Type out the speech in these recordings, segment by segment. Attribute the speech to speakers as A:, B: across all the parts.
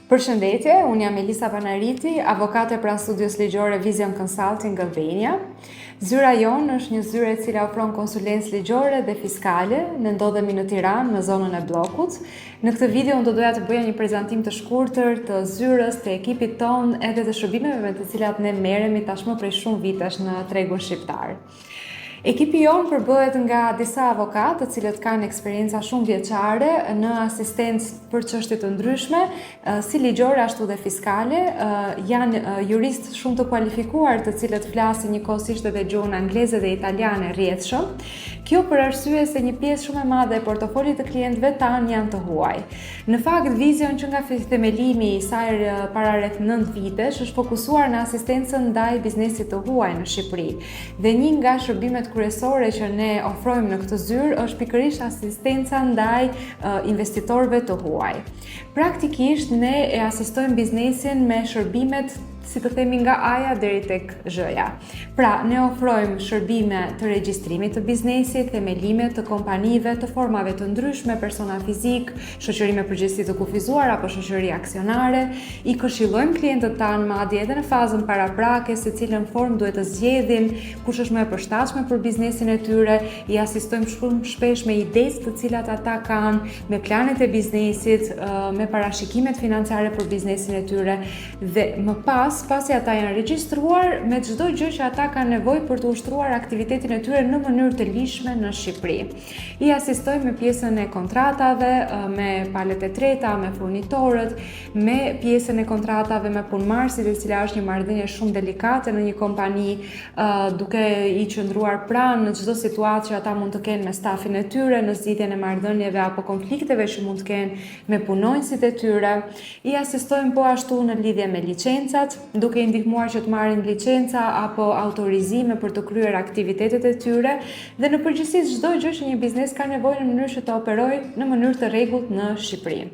A: Përshëndetje, unë jam Elisa Panariti, avokate pra studios ligjore Vision Consulting Albania. Zyra jonë është një zyrë e cila ofron konsulencë ligjore dhe fiskale, ne ndodhemi në Tiranë, në zonën e Bllokut. Në këtë video unë do doja të bëja një prezantim të shkurtër të zyrës, të ekipit tonë edhe të shërbimeve me të cilat ne merremi tashmë prej shumë vitesh në tregun shqiptar. Ekipi jonë përbëhet nga disa avokatë të cilët kanë eksperienca shumë vjeçare në asistencë për çështje të ndryshme, si ligjore ashtu dhe fiskale. Janë juristë shumë të kualifikuar të cilët flasin njëkohësisht edhe gjuhën angleze dhe italiane rrjedhshëm. Kjo për arsye se një pjesë shumë e madhe e portofolit të klientëve tanë janë të huaj. Në fakt, Vision që nga themelimi i saj para rreth 9 vitesh është fokusuar në asistencën ndaj biznesit të huaj në Shqipëri. Dhe një nga shërbimet kryesore që ne ofrojmë në këtë zyrë është pikërisht asistenca ndaj investitorëve të huaj. Praktikisht ne e asistojmë biznesin me shërbimet, si të themi, nga A-ja deri tek Z-ja. Pra, ne ofrojmë shërbime të regjistrimit të biznesit, themelime të kompanive, të formave të ndryshme, persona fizik, shoqëri me përgjegjësi të kufizuar apo shoqëri aksionare. I këshillojmë klientët tanë madje edhe në fazën paraprake se cilën formë duhet të zgjedhin, kush është më e përshtatshme për biznesin e tyre. I asistojmë shumë shpesh me idejë të cilat ata kanë, me planet e biznesit, me parashikimet financiare për biznesin e tyre dhe më pasi ata janë regjistruar me çdo gjë që ata kanë nevojë për të ushtruar aktivitetin e tyre në mënyrë të lishme në Shqipëri. I asistojmë me pjesën e kontratave, me palët e treta, me furnitorët, me pjesën e kontratave me punëmarrësit, e cila është një marrëdhënie shumë delikate në një kompani, duke i qëndruar pranë në çdo situatë që ata mund të kenë me stafin e tyre, në zgjidhjen e marrëdhënieve apo konflikteve që mund të kenë me punonjësit e tyre. I asistojmë po ashtu në lidhje me licencat, duke i ndihmuar që të marrin licenca apo autorizime për të kryer aktivitetet e tyre dhe në përgjithësi çdo gjë që një biznes ka nevojë në mënyrë që të operojë në mënyrë të rregullt në Shqipëri.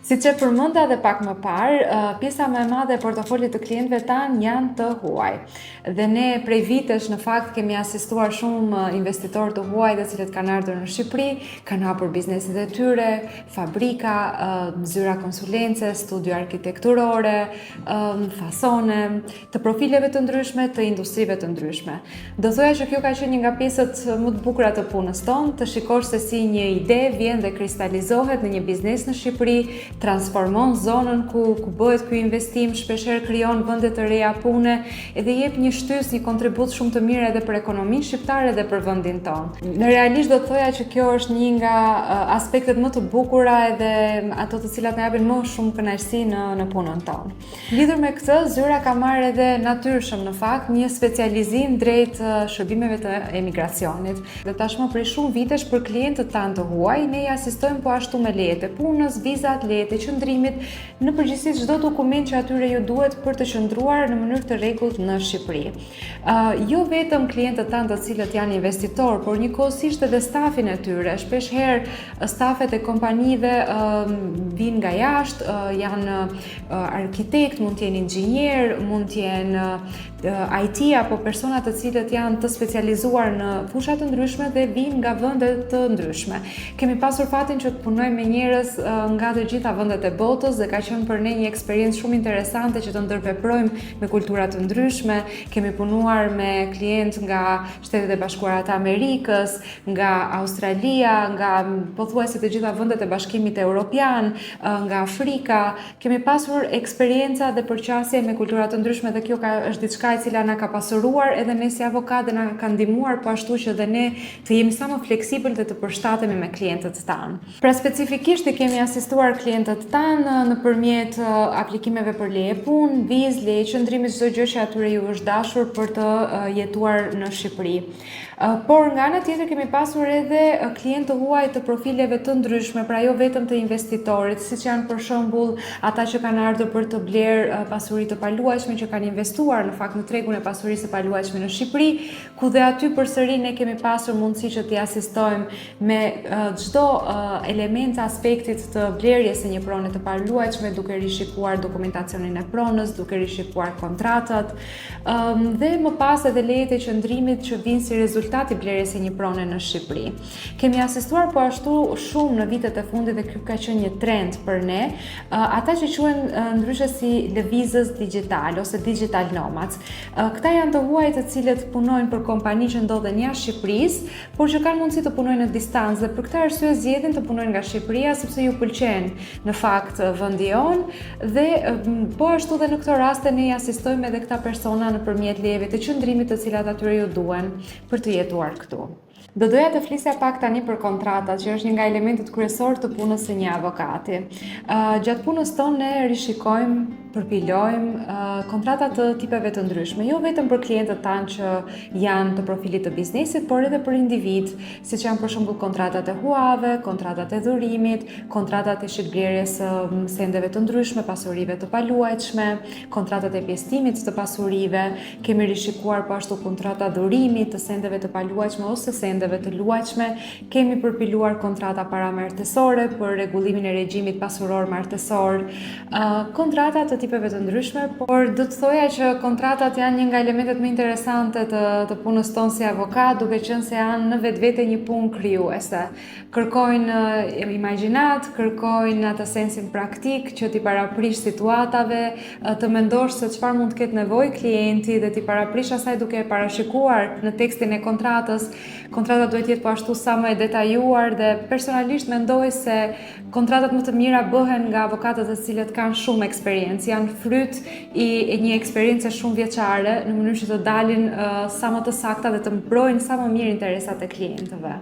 A: Siç e përmenda edhe pak më parë, pjesa më e madhe e portofolit të klientëve tanë janë të huaj. Dhe ne prej vitesh në fakt kemi asistuar shumë investitorë të huaj të cilët kanë ardhur në Shqipëri, kanë hapur bizneset e tyre, fabrika, zyra konsulence, studio arkitekturore, fasone, të profileve të ndryshme, të industrive të ndryshme. Do thoya që kjo ka qenë një nga pjesët më të bukura të punës tonë, të shikosh se si një ide vjen dhe kristalizohet në një biznes në Shqipëri, transformon zonën ku bëhet ky investim, shpeshherë krijon vende të reja pune edhe jep një shtys, një kontribut shumë të mirë edhe për ekonominë shqiptare dhe për vendin tonë. Në realisht do të thoja që kjo është një nga aspektet më të bukura edhe ato të cilat na japin më shumë kënaqësi në punën tonë. Lidhur me këtë, zyra ka marrë edhe natyrshëm në fakt një specializim drejt shërbimeve të emigracionit. Dhe tashmë prej shumë vitesh për klientët tanë të huaj, ne i asistojmë po ashtu me lejet e punës, vizat, lejet e qëndrimit, në përgjithësi çdo dokument që atyre ju duhet për të qëndruar në mënyrë të rregullt në Shqipëri. Jo vetëm klientët tanë të cilët janë investitorë, por njëkohësisht edhe stafin e tyre. Shpeshherë stafet e kompanive vinë nga jashtë, janë arkitekt, mund të jenë inxhinier, mund të jenë IT apo persona të cilët janë të specializuar në fusha të ndryshme dhe vinë nga vende të ndryshme. Kemi pasur fatin që të punojmë me njerëz nga të gjitha vendet e botës dhe ka qenë për ne një eksperiencë shumë interesante që të ndërveprojmë me kultura të ndryshme. Kemi punuar me klientë nga Shtetet e Bashkuara të Amerikës, nga Australia, nga pothuajse të gjitha vendet e Bashkimit Evropian, nga Afrika. Kemi pasur eksperjenca dhe përqasje me kultura të ndryshme dhe kjo është diçka e cila na ka pasuruar edhe ne si avokatë dhe na ka ndihmuar po ashtu që edhe ne të jemi sa më fleksibël dhe të përshtatemi me klientët tanë. Pra specifikisht i kemi asistuar klientët tanë nëpërmjet aplikimeve për leje punë, vizë, leje qëndrimi, çdo gjë që atyre ju është dashur për të jetuar në Shqipëri. Por nga ana tjetër kemi pasur edhe klientë të huaj të profileve të ndryshme, pra jo vetëm të investitorit, siç janë për shembull ata që kanë ardhur për të blerë pasuri të paluajtshme, që kanë investuar në fakt në tregun e pasurisë së paluajtshme në Shqipëri, ku dhe aty përsëri ne kemi pasur mundësi që t'i asistojmë me çdo element të aspektit të blerjes së një prone të paluajtshme, duke rishikuar dokumentacionin e pronës, duke rishikuar kontratat, dhe më pas edhe lejet e qëndrimit që vinë si rezultati blerjes së një prone në Shqipëri. Kemi asistuar po ashtu shumë në vitet e fundit dhe ky ka qenë një trend për ne, ata që quhen ndryshe si lëvizës digital ose digital nomads. Këta janë të huaj të cilët punojnë për kompani që ndodhen jashtë Shqipërisë, por që kanë mundësi të punojnë në distancë dhe për këtë arsye zgjedhin të punojnë nga Shqipëria sepse ju pëlqen në fakt vendi jon dhe po ashtu dhe në këto raste ne asistojmë edhe këta persona nëpërmjet lejeve të qëndrimit të cilat atyre ju duhen për të jetuar këtu. Do doja të flisja pak tani për kontratat, që është një nga elementet kryesor të punës së një avokati. Gjatë punës tonë ne rishikojmë, përpilojmë kontratat të tipeve të ndryshme, jo vetëm për klientët tanë që janë të profilit të biznesit, por edhe për individ, siç janë për shembull kontratat e huave, kontratat e dhurimit, kontratat e shitblerjes së sendeve të ndryshme, pasurive të paluajtshme, kontratat e pjesëtimit të pasurive, kemi rishikuar po ashtu kontrata dhurimit të sendeve të paluajtshme ose sendeve të luajtshme, kemi përpiluar kontrata paramartesore për rregullimin e regjimit pasuror martesor, kontrata të tipeve të ndryshme, por do të thoja që kontratat janë një nga elementet më interesante të punës tonë si avokat, duke qenë se janë në vetvete një punë krijuese. Kërkojnë imagjinat, kërkojnë atë sensin praktik që t'i paraprish situatave, të mendosh se çfarë mund të ketë nevojë klienti dhe t'i paraprish asaj duke e parashikuar në tekstin e kontratës. Kontrata duhet jetë po ashtu sa më e detajuar dhe personalisht mendoj se kontratat më të mira bëhen nga avokatët të cilët kanë shumë eksperiencë, janë fryt i një eksperience shumë vjeçare në mënyrë që të dalin sa më të sakta dhe të mbrojnë sa më mirë interesat e klientëve.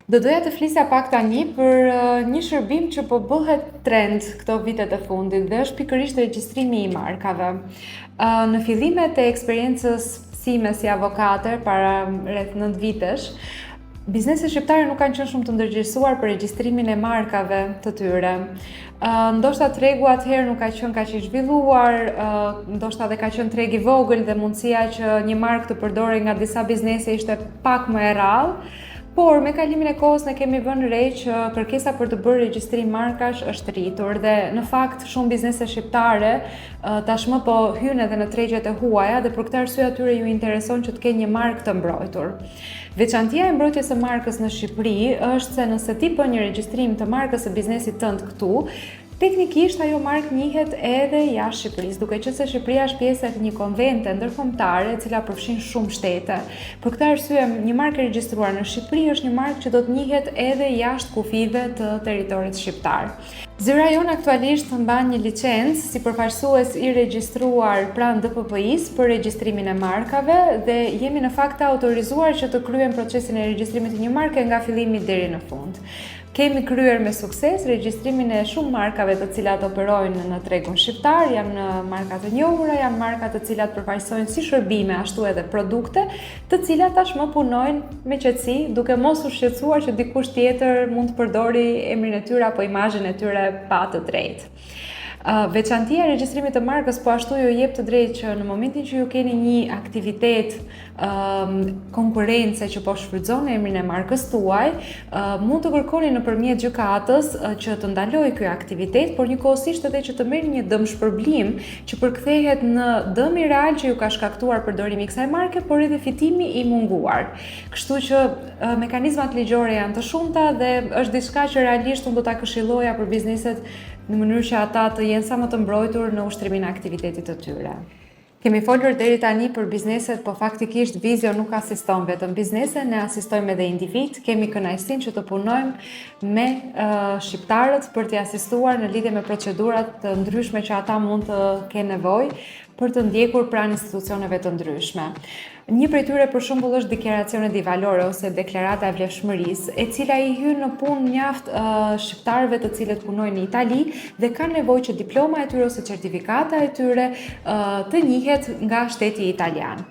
A: Do doja të flisja pak tani për një shërbim që po bëhet trend këto vitet e fundit dhe është pikërisht regjistrimi i markave. Në fillimet e eksperiencës sime si avokate para rreth 9 vitesh, bizneset shqiptare nuk kanë qenë shumë të ndërgjegjësuar për regjistrimin e markave të tyre. Ndoshta tregu atëherë nuk ka qenë kaq i zhvilluar, ndoshta dhe ka qenë treg i vogël dhe mundësia që një markë të përdorej nga disa biznese ishte pak më e rrallë. Por me kalimin e kohës ne kemi vënë re që kërkesa për të bërë regjistrim markash është rritur dhe në fakt shumë biznese shqiptare tashmë po hynë edhe në tregjet e huaja dhe për këtë arsye atyre ju intereson që të kenë një markë të mbrojtur. Veçantia e mbrojtjes së markës në Shqipëri është se nëse ti bën një regjistrim të markës së biznesit tënd këtu, teknikisht ajo markë njihet edhe jashtë Shqipërisë, duke qenë se Shqipëria është pjesë e një konvente ndërkombëtare e cila përfshin shumë shtete. Për këtë arsye, një markë e regjistruar në Shqipëri është një markë që do të njihet edhe jashtë kufive të territorit shqiptar. Zyra jon aktualisht mban një licencë si përfaqësues i regjistruar pranë DPP-is për regjistrimin e markave dhe jemi në fakt të autorizuar që të kryejmë procesin e regjistrimit të një marke nga fillimi deri në fund. Kemi kryer me sukses regjistrimin e shumë markave të cilat operojnë në tregun shqiptar, janë marka të njohura, janë marka të cilat përfaqësojnë si shërbime ashtu edhe produkte, të cilat tashmë punojnë me qetësi, duke mos u shqetësuar që dikush tjetër mund të përdori emrin e tyre apo imazhin e tyre pa të drejtë. Veçantia e regjistrimit të markës po ashtu ju jep të drejtë që në momentin që ju keni një aktivitet konkurrence që po shfrytëzon emrin e markës tuaj, mund të kërkoni nëpërmjet gjykatës që të ndalojë ky aktivitet, por njëkohësisht edhe që të merrni një dëmshpërblim që përkthehet në dëmi real që ju ka shkaktuar përdorimi i kësaj marke, por edhe fitimi i munguar. Kështu që mekanizmat ligjore janë të shumta dhe është diçka që realisht unë do ta këshilloja për bizneset në mënyrë që ata të jenë sa më të mbrojtur në ushtrimin e aktivitetit të tyre. Kemi folur deri tani për bizneset, po faktikisht Vizio nuk asiston vetëm biznese, ne asistojmë edhe individ, kemi kënaqësinë që të punojmë me shqiptarët për t'i asistuar në lidhje me procedurat të ndryshme që ata mund të kenë nevojë për të ndjekur pranë institucioneve të ndryshme. Një prej tyre për shembull është Dichiarazione di Valore ose deklarata e vlefshmërisë, e cila i hyn në punë mjaft shqiptarëve të cilët punojnë në Itali dhe kanë nevojë që diploma e tyre ose certifikata e tyre të njihet nga shteti italian.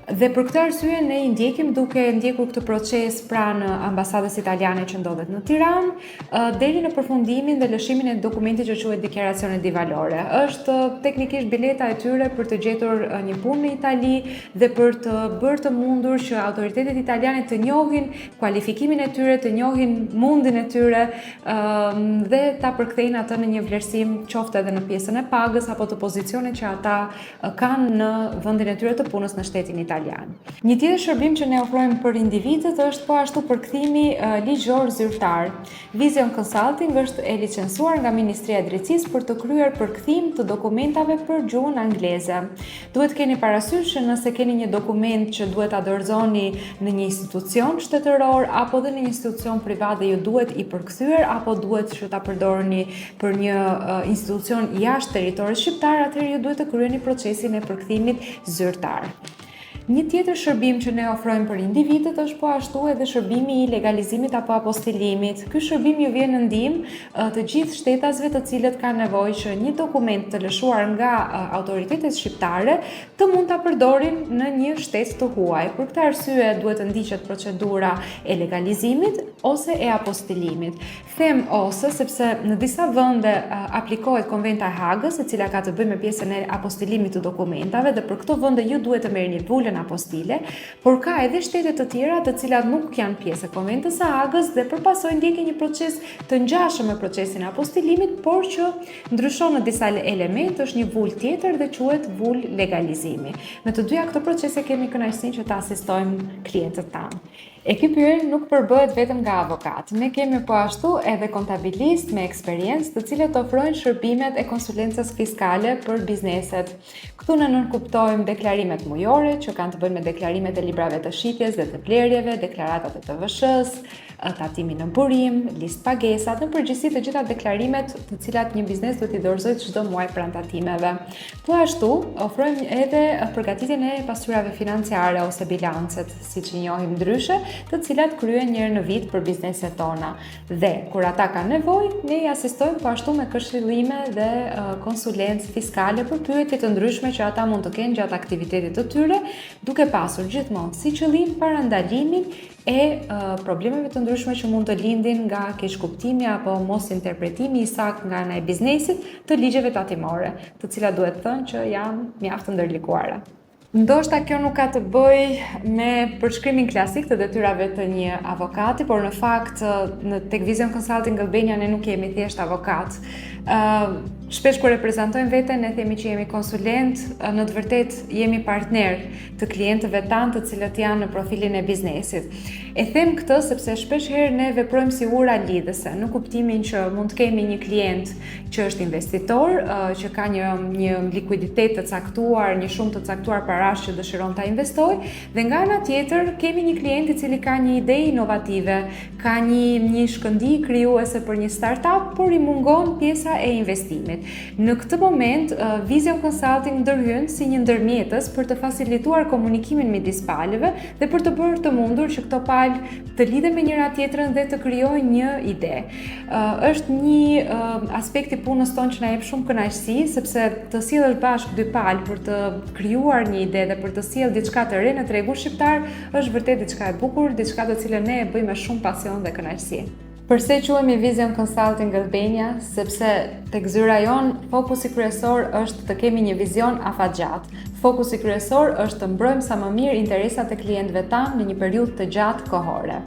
A: Dhe për këtë arsye ne i ndjekim duke ndjekur këtë proces pranë ambasadës italiane që ndodhet në Tiranë deri në përfundimin dhe lëshimin e dokumentit që quhet Dichiarazione di Valore. Është teknikisht bileta e tyre për të gjetur një punë në Itali dhe për të bërë të mundur që autoritetet italiane të njohin kualifikimin e tyre, të njohin mundin e tyre dhe ta përkthejnë atë në një vlerësim qoftë edhe në pjesën e pagës apo të pozicionit që ata kanë në vendin e tyre të punës në shtetin italian. Një tjetër shërbim që ne ofrojmë për individët është po ashtu përkthimi ligjor zyrtar. Vision Consulting është e licencuar nga Ministria e Drejtësisë për të kryer përkthim të dokumentave për gjuhën angleze. Duhet keni parasysh që nëse keni një dokument që duhet ta dorëzoni në një institucion shtetëror apo dhe në një institucion privat dhe ju duhet i përkthyer apo duhet që ta përdorni për një institucion jashtë territorit shqiptar, atëherë ju duhet të kryeni procesin e përkthimit zyrtar. Një tjetër shërbim që ne ofrojmë për individët është po ashtu edhe shërbimi i legalizimit apo apostilimit. Ky shërbim ju vjen në ndihmë të gjithë shtetasve të cilët kanë nevojë që një dokument të lëshuar nga autoritetet shqiptare të mund ta përdorin në një shtet të huaj. Për këtë arsye duhet të ndiqet procedura e legalizimit ose e apostilimit. Them ose sepse në disa vende aplikohet Konventa e Hagës, e cila ka të bëjë me pjesën e apostilimit të dokumentave dhe për këto vende ju duhet të merrni vulën apostile, por ka edhe shtete të tjera të cilat nuk janë pjesë e Konventës së Hagës dhe përpasoj ndjekin një proces të ngjashëm me procesin e apostilimit, por që ndryshon në disa elemente, është një vulë tjetër dhe quhet vulë legalizimi. Me të dyja këto procese kemi kënaqësinë që të asistojmë klientët tanë. Ekipi ynë nuk përbëhet vetëm nga avokatë. Ne kemi po ashtu edhe kontabilistë me eksperiencë të cilët ofrojnë shërbimet e konsulencës fiskale për bizneset. Këtu ne nënkuptojmë deklarimet mujore që kanë të bëjnë me deklarimet e librave të shitjes dhe të blerjeve, deklaratat e TVSH-s, tatimin në burim, listë pagesat, në përgjithësi të gjitha deklarimet të cilat një biznes duhet i dorëzojë çdo muaj pranë tatimeve. Po ashtu ofrojmë edhe përgatitjen e pasqyrave financiare ose bilancet, siç i njohim ndryshe, të cilat kryen një herë në vit për bizneset tona. Dhe kur ata kanë nevojë, ne i asistojmë po ashtu me këshillime dhe konsulencë fiskale për pyetje të ndryshme që ata mund të kenë gjatë aktivitetit të tyre, duke pasur gjithmonë si qëllim parandalimin e problemeve të ndryshme që mund të lindin nga keqkuptimi apo mos interpretimi i saktë nga ana e biznesit të ligjeve tatimore, të cilat duhet thënë që janë mjaft të ndërlikuara. Ndoshta kjo nuk ka të bëjë me përshkrimin klasik të detyrave të një avokati, por në fakt tek Vision Consulting Albania ne nuk jemi thjesht avokat. Shpesh kur reprezentojmë veten, ne themi që jemi konsulent, në të vërtetë jemi partner të klientëve tanë të cilët janë në profilin e biznesit. E them këtë sepse shpesh herë ne veprojmë si ura lidhëse, në kuptimin që mund të kemi një klient që është investitor, që ka një likuiditet të caktuar, një shumë të caktuar parash që dëshiron ta investojë, dhe nga ana tjetër kemi një klient i cili ka një ide inovative, ka një shkëndi krijuese për një startup, por i mungon pjesa e investimit. Në këtë moment, Vision Consulting ndërhyn si një ndërmjetës për të facilituar komunikimin midis palëve dhe për të bërë të mundur që këto palë të lidhen me njëra tjetrën dhe të krijojnë një ide. Është një aspekt i punës tonë që na jep shumë kënaqësi, sepse të sjellësh bashkë dy palë për të krijuar një ide dhe për të sjellë diçka të re në tregun shqiptar është vërtet diçka e bukur, diçka të cilën ne e bëjmë me shumë pasion dhe kënaqësi. Përse quhemi Vision Consulting Albania? Sepse tek zyra jon fokusi kryesor është të kemi një vizion afatgjatë. Fokusi kryesor është të mbrojmë sa më mirë interesat e klientëve tanë në një periudhë të gjatë kohore.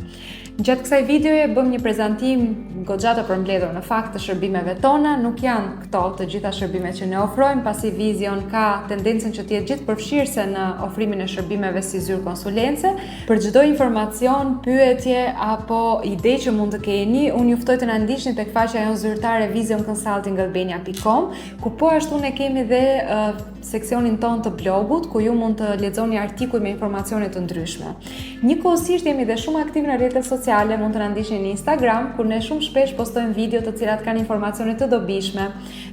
A: Gjatë kësaj videoje bëm një prezantim goxha të përmbledhur në fakt të shërbimeve tona, nuk janë këto të gjitha shërbimet që ne ofrojmë, pasi Vision ka tendencën që të jetë gjithë përfshirëse në ofrimin e shërbimeve si zyrë konsulence. Për çdo informacion, pyetje apo ide që mund të keni, unë ju ftoj të na ndiqni tek faqja jonë zyrtare visionconsultingalbania.com, ku po ashtu ne kemi dhe seksionin ton të blogut, ku ju mund të lexoni artikuj me informacione të ndryshme. Njëkohësisht jemi dhe shumë aktiv në rrjetet sociale, mund të na ndiqni në Instagram, ku ne shumë shpesh postojmë video të cilat kanë informacione të dobishme.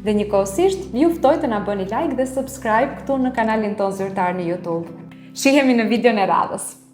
A: Dhe njëkohësisht ju ftoj të na bëni like dhe subscribe këtu në kanalin ton zyrtar në YouTube. Shihemi në videon e radhës.